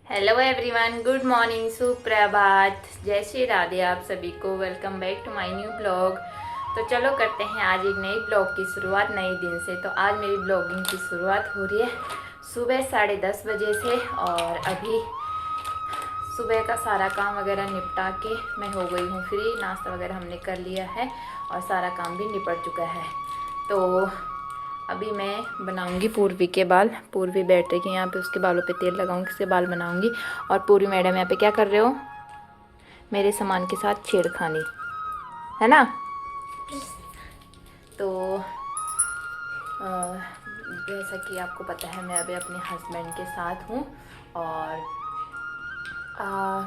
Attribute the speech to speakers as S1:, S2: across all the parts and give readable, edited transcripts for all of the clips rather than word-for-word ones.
S1: Hello everyone, good morning, सुप्रभात, जय श्री राधे। आप सभी को welcome back to my new blog. तो चलो करते हैं आज एक नई ब्लॉग की शुरुआत नए दिन से। तो आज मेरी ब्लॉगिंग की शुरुआत हो रही है सुबह 10:30 बजे से। और अभी सुबह का सारा काम वगैरह निपटा के मैं हो गई हूँ फ्री। नाश्ता वगैरह हमने कर लिया है और सारा काम भी निपट चुका है। तो अभी मैं बनाऊंगी पूर्वी के बाल। पूर्वी बैठ रही है यहाँ पे, उसके बालों पे तेल लगाऊंगी, उसके बाल बनाऊंगी। और पूर्वी मैडम यहाँ पे क्या कर रहे हो? मेरे सामान के साथ छेड़खानी, है ना? तो जैसा कि आपको पता है, मैं अभी अपने हस्बैंड के साथ हूँ और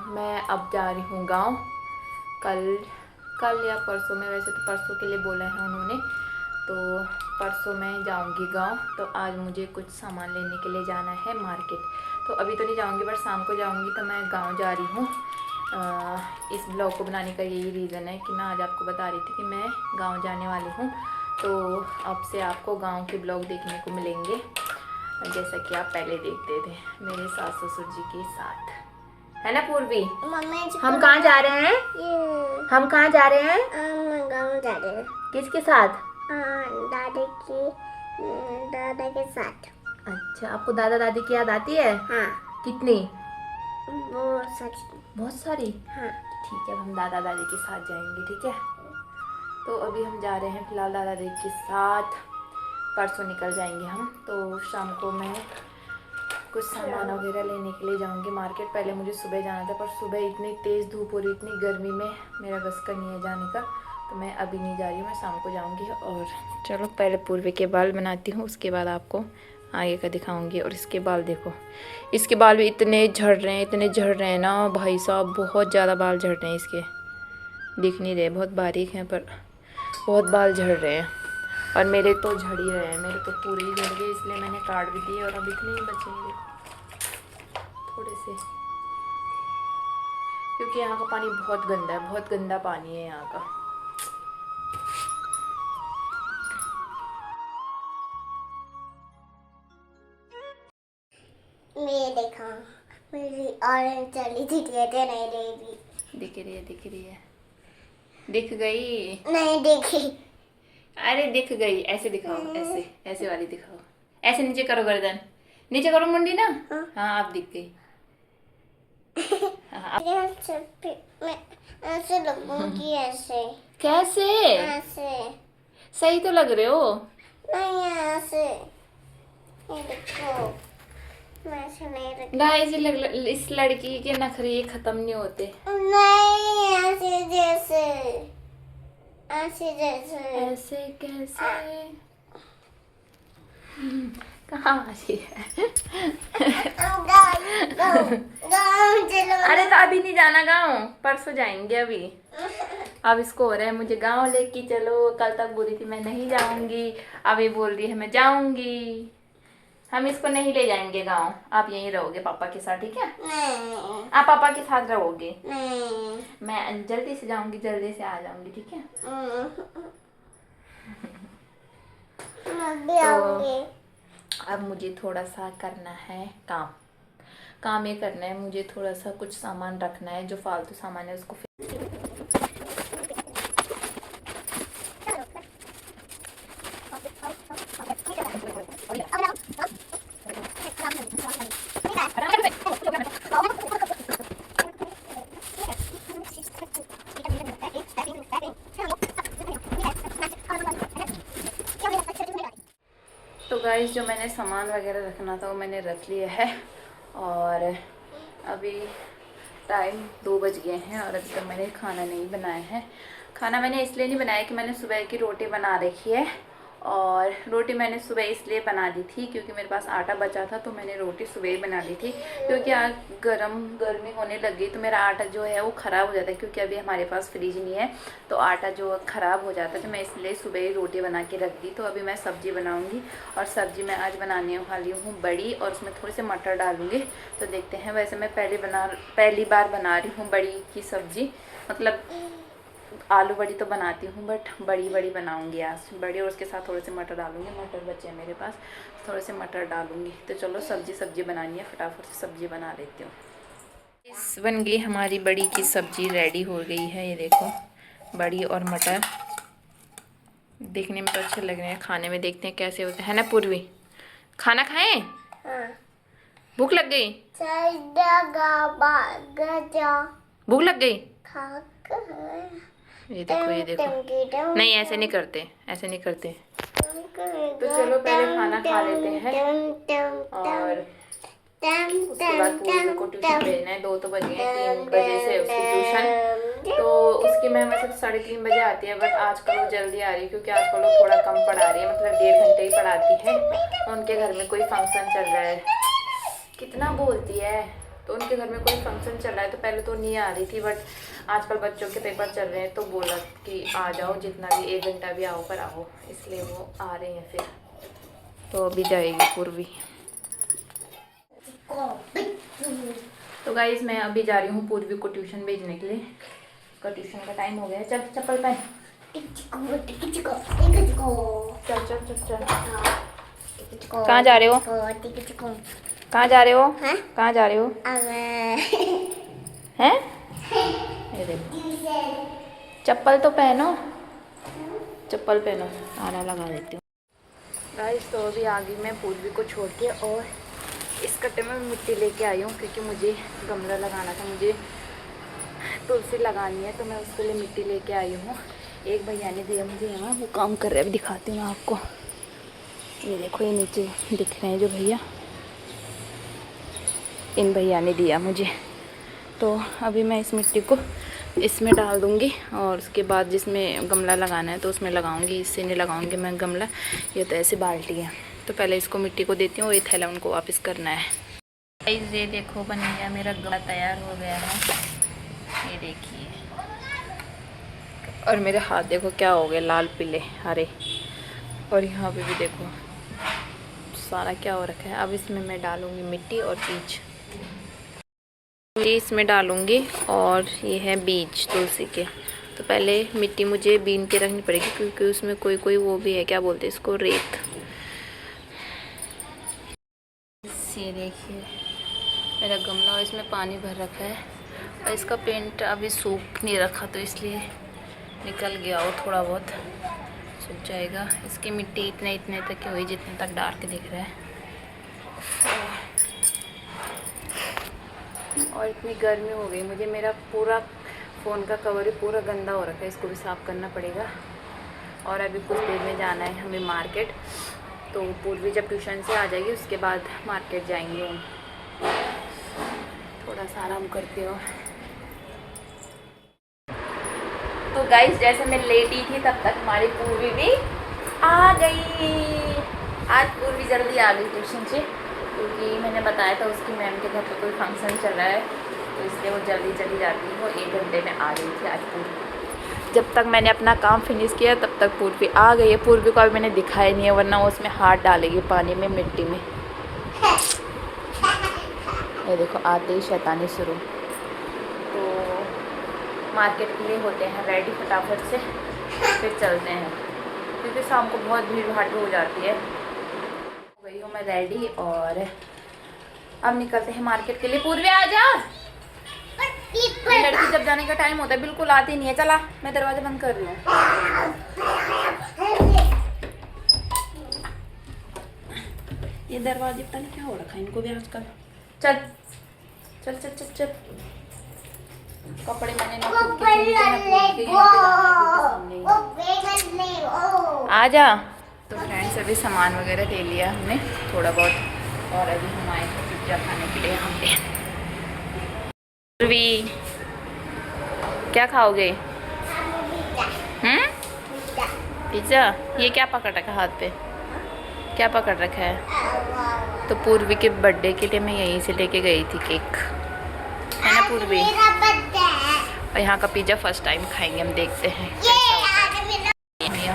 S1: मैं अब जा रही हूँ गाँव। कल या परसों में, वैसे तो परसों के लिए बोला है उन्होंने, तो परसों मैं जाऊंगी गांव। तो आज मुझे कुछ सामान लेने के लिए जाना है मार्केट। तो अभी तो नहीं जाऊंगी, बट शाम को जाऊंगी। तो मैं गांव जा रही हूँ। इस ब्लॉग को बनाने का यही रीज़न है कि मैं आज आपको बता रही थी कि मैं गांव जाने वाली हूँ। तो अब से आपको गांव के ब्लॉग देखने को मिलेंगे, जैसा कि आप पहले देखते थे मेरे सास ससुर जी के साथ, है ना पूर्वी? हम कहाँ जा रहे हैं? हम कहाँ जा रहे हैं?
S2: गाँव जा रहे हैं।
S1: किसके साथ?
S2: दादा के साथ।
S1: अच्छा, आपको दादा दादी की याद आती है?
S2: हाँ,
S1: कितनी?
S2: बहुत
S1: सारी।
S2: हाँ।
S1: ठीक है, अब हम दादा दादी के साथ जाएंगे, ठीक है? तो अभी हम जा रहे हैं फिलहाल दादा दादी के साथ। परसों निकल जाएंगे हम। तो शाम को मैं कुछ सामान वगैरह लेने के लिए जाऊंगी मार्केट। पहले मुझे सुबह जाना था, पर सुबह इतनी तेज़ धूप हो रही, इतनी गर्मी में मेरा बस का नहीं है जाने का। तो मैं अभी नहीं जा रही हूँ, मैं शाम को जाऊंगी। और चलो पहले पूर्वी के बाल बनाती हूँ, उसके बाद आपको आगे का दिखाऊंगी। और इसके बाल देखो, इसके बाल भी इतने झड़ रहे हैं, इतने झड़ रहे हैं ना भाई साहब, बहुत ज़्यादा बाल झड़ रहे हैं इसके। दिख नहीं रहे, बहुत बारीक हैं, पर बहुत बाल झड़ रहे हैं। और मेरे तो झड़ ही रहे हैं, मेरे तो पूरे ही झड़ गए, इसलिए मैंने काट भी दिए। और अब इतने ही बचेंगे थोड़े से, क्योंकि यहाँ का पानी बहुत गंदा है, बहुत गंदा पानी है यहाँ का।
S2: ये देखो, मेरी ऑरेंज चली थी, नहीं रहेगी।
S1: दिख रही है, दिख रही है, दिख गई?
S2: नहीं देखी।
S1: अरे दिख गई, ऐसे दिखाओ, ऐसे ऐसे वाली दिखाओ। ऐसे नीचे करो गर्दन, नीचे करो मुंडी ना। हाँ, अब दिख गई। हाँ,
S2: मैं ऐसे लगूंगी, ऐसे।
S1: कैसे?
S2: ऐसे
S1: सही तो लग रहे हो।
S2: नहीं, ऐसे। ये देखो, मैं ऐसे नहीं रखी।
S1: गाइस, इस लड़की के नखरे खत्म नहीं होते।
S2: नहीं, ऐसे जैसे, ऐसे जैसे।
S1: ऐसे कैसे? कहाँ वाली है? अरे तो अभी नहीं जाना गाँव, परसों जाएंगे। अभी अब इसको हो रहा है मुझे गाँव लेके चलो। कल तक बोली थी मैं नहीं जाऊंगी, अभी बोल रही है मैं जाऊंगी। हम इसको नहीं ले जाएंगे गाँव, आप यहीं रहोगे पापा के साथ, ठीक है?
S2: नहीं,
S1: आप पापा के साथ रहोगे।
S2: नहीं।
S1: मैं जल्दी से जाऊंगी, जल्दी से आ जाऊंगी, ठीक है?
S2: मैं भी आऊंगी।
S1: अब मुझे थोड़ा सा करना है काम ये करना है मुझे। थोड़ा सा कुछ सामान रखना है, जो फालतू सामान है उसको तो गाइस, जो मैंने सामान वगैरह रखना था वो मैंने रख लिया है। और अभी टाइम 2 बज गए हैं और अभी तक मैंने खाना नहीं बनाया है। खाना मैंने इसलिए नहीं बनाया कि मैंने सुबह की रोटी बना रखी है। और रोटी मैंने सुबह इसलिए बना दी थी क्योंकि मेरे पास आटा बचा था, तो मैंने रोटी सुबह ही बना दी थी। क्योंकि आज गर्मी होने लग गई, तो मेरा आटा जो है वो ख़राब हो जाता है। क्योंकि अभी हमारे पास फ्रिज नहीं है, तो आटा जो ख़राब हो जाता है, तो मैं इसलिए सुबह ही रोटी बना के रख दी। तो अभी मैं सब्ज़ी बनाऊँगी। और सब्ज़ी मैं आज बनाने वाली हूँ बड़ी, और उसमें थोड़े से मटर डालूँगी। तो देखते हैं। वैसे मैं पहली बार बना रही हूँ बड़ी की सब्ज़ी। मतलब आलू बड़ी तो बनाती हूँ, बट बड़ी बनाऊंगी आज बड़ी। और उसके साथ थोड़े से मटर डालूंगी, मटर बचे हैं मेरे पास, थोड़े से मटर डालूंगी। तो चलो सब्जी बनानी है, फटाफट से सब्जी बना लेती हूँ। इस बन गई हमारी बड़ी की सब्जी, रेडी हो गई है। ये देखो, बड़ी और मटर देखने में तो अच्छे लग रहे हैं, खाने में देखते हैं कैसे होते हैं ना। पूर्वी, खाना खाएं? भूख लग गई? भूख लग गई? ये देखो, ये देखो, नहीं ऐसे नहीं करते, ऐसे नहीं करते। तो चलो पहले खाना खा लेते हैं और उसके बाद पूरी को ट्यूशन भेजना है। 2 तो बज गए, 3 बजे से उसकी ट्यूशन, तो उसकी मैम वैसे 3:30 बजे आती है, बट आजकल वो जल्दी आ रही है क्योंकि आजकल वो थोड़ा कम पढ़ा रही है, मतलब 1.5 घंटे ही पढ़ाती है। उनके घर में कोई फंक्शन चल रहा है, कितना बोलती है, तो उनके घर में कोई फंक्शन चल रहा है, तो पहले तो नहीं आ रही थी, बट आजकल बच्चों के पेपर चल रहे हैं तो बोला कि आ जाओ, जितना भी 1 घंटा भी आओ पर आओ, इसलिए वो आ रहे हैं फिर। तो अभी जाएगी पूर्वी। तो गाइज मैं अभी जा रही हूँ पूर्वी को ट्यूशन भेजने के लिए, उसका ट्यूशन का टाइम हो गया है। चल चप्पल पहन, चल चल चल चल। कहाँ जा रहे हो? कहाँ जा रहे हो? कहाँ जा रहे हो? हैं? ये देखो, चप्पल तो पहनो, चप्पल पहनो, आरा लगा देती हूँ। गाइस तो अभी आ गई मैं पूर्वी को छोड़ के, और इस कट्टे में मिट्टी लेके आई हूँ क्योंकि मुझे गमला लगाना था, मुझे तुलसी लगानी है, तो मैं उसके लिए मिट्टी लेके आई हूँ। एक भैया ने दिया मुझे, यहाँ वो काम कर रहे हैं, अभी दिखाती हूँ आपको। ये देखो, ये नीचे दिख रहे हैं जो भैया, इन भैया ने दिया मुझे। तो अभी मैं इस मिट्टी को इसमें डाल दूँगी और उसके बाद जिसमें गमला लगाना है तो उसमें लगाऊंगी, इससे नहीं लगाऊंगी मैं गमला। ये तो ऐसे बाल्टी है, तो पहले इसको मिट्टी को देती हूँ और ये थैला उनको वापस करना है। ये देखो बन गया, मेरा गमला तैयार हो गया है, ये देखिए। और मेरे हाथ देखो क्या हो गए, लाल पीले हरे, और यहाँ पे भी देखो सारा क्या हो रखा है। अब इसमें मैं डालूँगी मिट्टी और बीज, इसमें डालूँगी, और ये है बीज तुलसी के। तो पहले मिट्टी मुझे बीन के रखनी पड़ेगी क्योंकि उसमें कोई वो भी है, क्या बोलते हैं इसको, रेत। ये देखिए मेरा गमला, और इसमें पानी भर रखा है, और इसका पेंट अभी सूख नहीं रखा तो इसलिए निकल गया, और थोड़ा बहुत सूख जाएगा। इसकी मिट्टी इतने तक की हुई जितने तक डार्क दिख रहा है। और इतनी गर्मी हो गई मुझे, मेरा पूरा फ़ोन का कवर ही पूरा गंदा हो रखा है, इसको भी साफ़ करना पड़ेगा। और अभी कुछ देर में जाना है हमें मार्केट, तो पूर्वी जब ट्यूशन से आ जाएगी उसके बाद मार्केट जाएंगे हम। थोड़ा सा आराम करते हो। तो गाइस जैसे मैं लेटी थी तब तक हमारी पूर्वी भी आ गई। आज पूर्वी जल्दी आ गई ट्यूशन से, क्योंकि मैंने बताया था उसकी मैम के घर पे कोई फंक्शन चल रहा है, तो इसलिए वो जल्दी चली जाती है। वो 1 घंटे में आ गई थी आज पूर्वी। जब तक मैंने अपना काम फिनिश किया तब तक पूर्वी आ गई है। पूर्वी को अभी मैंने दिखाया नहीं है, वरना वो उसमें हाथ डालेगी पानी में, मिट्टी में। ये देखो आते ही शैतानी शुरू। तो मार्केट के लिए होते हैं रेडी फटाफट से, फिर चलते हैं क्योंकि शाम को बहुत भीड़ भाड़ हो जाती है। हो गई हूँ मैं रेडी, और अब निकलते हैं मार्केट के लिए। पूर्वी आ जा, लड़की जब जाने का टाइम होता है बिल्कुल आती नहीं है। चला, मैं दरवाजा बंद कर रही हूँ। ये दरवाजे पता नहीं क्या हो रखा है इनको भी आजकल। चल चल चल चल चल। कपड़े मैंने आ जा। तो फ्रेंड्स अभी सामान वगैरह ले लिया हमने थोड़ा बहुत, और अभी हम आए हैं पिज्ज़ा खाने के लिए यहाँ पे। क्या खाओगे? पिज्ज़ा। ये क्या पकड़ रखा है हाथ पे, क्या पकड़ रखा है? तो पूर्वी के बर्थडे के लिए मैं यहीं से लेके गई थी केक, है ना पूर्वी? और यहाँ का पिज़्ज़ा फर्स्ट टाइम खाएंगे हम, देखते हैं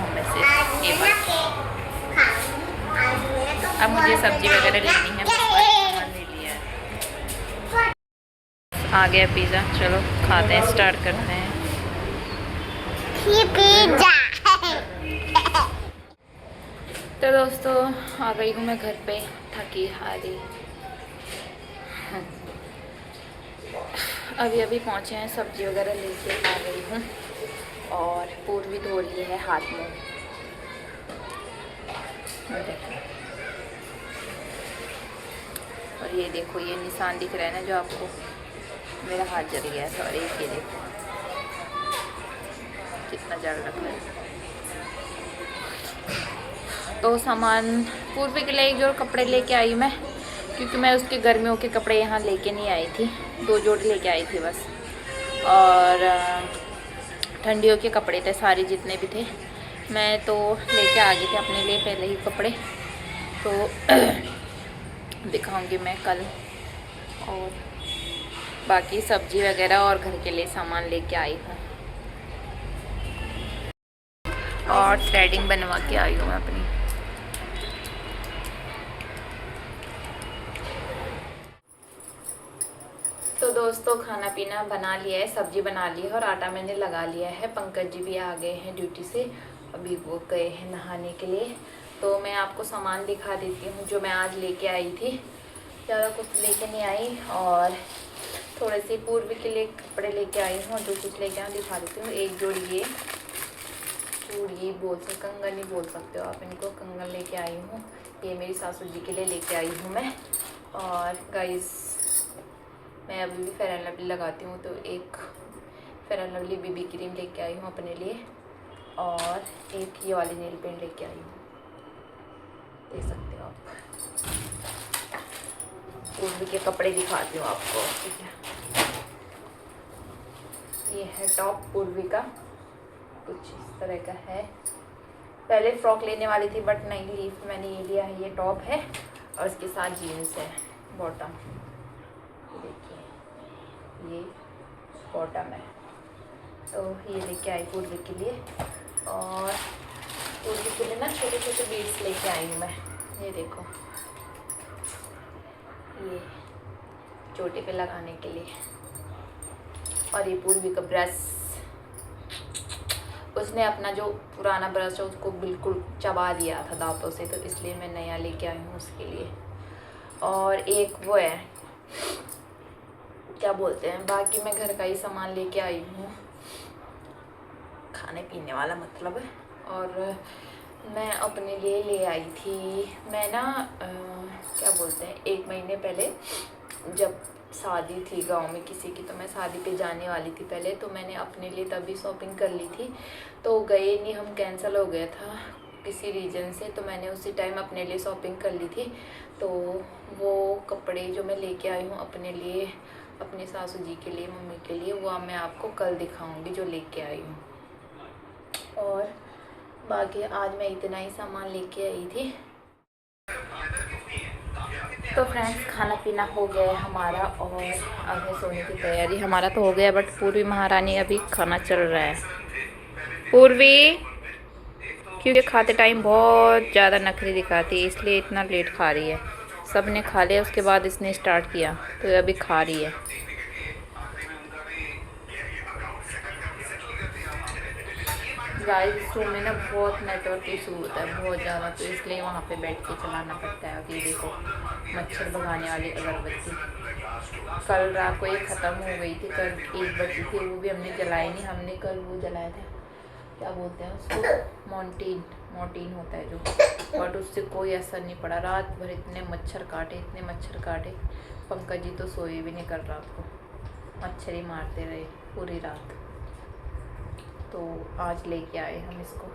S1: में से ये बात। अब मुझे सब्जी वगैरह लेनी है, सामान ले लिया है। आ गया पिज़्ज़ा, चलो खाते हैं, स्टार्ट करते हैं। ये पिज़्ज़ा तो दोस्तों आ गई हूँ मैं घर पे, थकी हारी। अभी पहुँचे हैं, सब्जी वगैरह लेके आ गई हूँ और पूर्वी धो रही है हाथ में। और ये देखो, ये निशान दिख रहा है ना जो आपको, मेरा हाथ जल गया है। सॉरी, ये देखो कितना जल रखा है। तो सामान पूर्वी के लिए एक जोड़ कपड़े लेके आई मैं, क्योंकि मैं उसके गर्मियों के कपड़े यहाँ लेके नहीं आई थी, 2 जोड़ी लेके आई थी बस। और ठंडियों के कपड़े थे सारे जितने भी थे, मैं तो लेके आ गई थी अपने लिए पहले ही कपड़े। तो दिखाऊंगी मैं कल। और बाकी सब्जी वगैरह और घर के लिए सामान लेके आई हूँ, और थ्रेडिंग बनवा के आई हूँ मैं अपनी। तो दोस्तों, खाना पीना बना लिया है, सब्जी बना ली है और आटा मैंने लगा लिया है। पंकज जी भी आ गए हैं ड्यूटी से, अभी वो गए हैं नहाने के लिए। तो मैं आपको सामान दिखा देती हूँ जो मैं आज लेके आई थी। ज़्यादा कुछ लेके नहीं आई, और थोड़े से पूर्वी के लिए कपड़े लेके आई हूँ, और जो कुछ लेके आई दिखा देती हूँ। एक जोड़ी ये चूड़ी बोल सकते, कंगन ही बोल सकते हो आप इनको, कंगन लेके आई हूँ। ये मेरी सासू जी के लिए लेके आई हूँ मैं। और गाइस, मैं अभी भी फेयर एंड लवली लगाती हूँ, तो एक fair and lovely BB cream लेके आई हूँ अपने लिए, और एक ये वाली नेल पेंट लेके आई हूँ, देख सकते हो आप। पूर्वी के कपड़े दिखाती हूँ आपको, ठीक है। ये है टॉप पूर्वी का, कुछ इस तरह का है। पहले फ्रॉक लेने वाली थी बट नहीं ली, मैंने ये लिया है। ये टॉप है और इसके साथ जीन्स है, बॉटम देखिए, ये बॉटम है। तो ये लेके आई पूर्वी के लिए। और पूर्वी के लिए ना छोटे छोटे बीड्स लेके आई हूँ मैं, ये देखो, ये चोटी पे लगाने के लिए। और ये पूर्वी का ब्रश, उसने अपना जो पुराना ब्रश है उसको बिल्कुल चबा दिया था दांतों से, तो इसलिए मैं नया लेके आई हूँ उसके लिए। और एक वो है, क्या बोलते हैं, बाकी मैं घर का ही सामान लेके आई हूँ, खाने पीने वाला मतलब। और मैं अपने लिए ले आई थी, मैं ना क्या बोलते हैं, 1 महीने पहले जब शादी थी गांव में किसी की, तो मैं शादी पे जाने वाली थी पहले, तो मैंने अपने लिए तभी शॉपिंग कर ली थी। तो गए नहीं हम, कैंसिल हो गया था किसी रीज़न से, तो मैंने उसी टाइम अपने लिए शॉपिंग कर ली थी। तो वो कपड़े जो मैं लेके आई हूँ अपने लिए, अपनी सासू जी के लिए, मम्मी के लिए, वो मैं आपको कल दिखाऊंगी जो लेके आई हूँ। और बाकी आज मैं इतना ही सामान लेके आई थी। तो फ्रेंड्स, खाना पीना हो गया है हमारा, और अब सोने की तैयारी हमारा तो हो गया, बट पूर्वी महारानी अभी खाना चल रहा है। पूर्वी क्योंकि खाते टाइम बहुत ज़्यादा नखरी दिखाती है, इसलिए इतना लेट खा रही है। सब ने खा लिया, उसके बाद इसने स्टार्ट किया, तो अभी खा रही है। गाइस, इस रूम में ना बहुत नेटवर्क इशू होता है, बहुत ज़्यादा, तो इसलिए वहाँ पे बैठ के चलाना पड़ता है। अभी देखो, मच्छर भगाने वाली अगरबत्ती कल रात को एक ख़त्म हो गई थी, कल 1 बजी थी, वो भी हमने जलाई नहीं। हमने कल वो जलाया था, क्या बोलते हैं उसको, मोर्टीन होता है जो, बट उससे कोई असर नहीं पड़ा। रात भर इतने मच्छर काटे, पंकज जी तो सोए भी नहीं कल रात को, मच्छर ही मारते रहे पूरी रात। तो आज लेके आए हम इसको,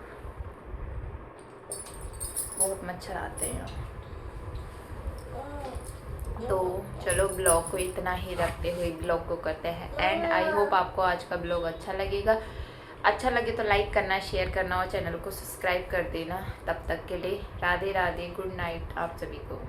S1: बहुत मच्छर आते हैं। तो चलो, ब्लॉग को इतना ही रखते हुए ब्लॉग को करते हैं एंड। आई होप आपको आज का ब्लॉग अच्छा लगेगा। अच्छा लगे तो लाइक करना, शेयर करना और चैनल को सब्सक्राइब कर देना। तब तक के लिए राधे राधे, गुड नाइट आप सभी को।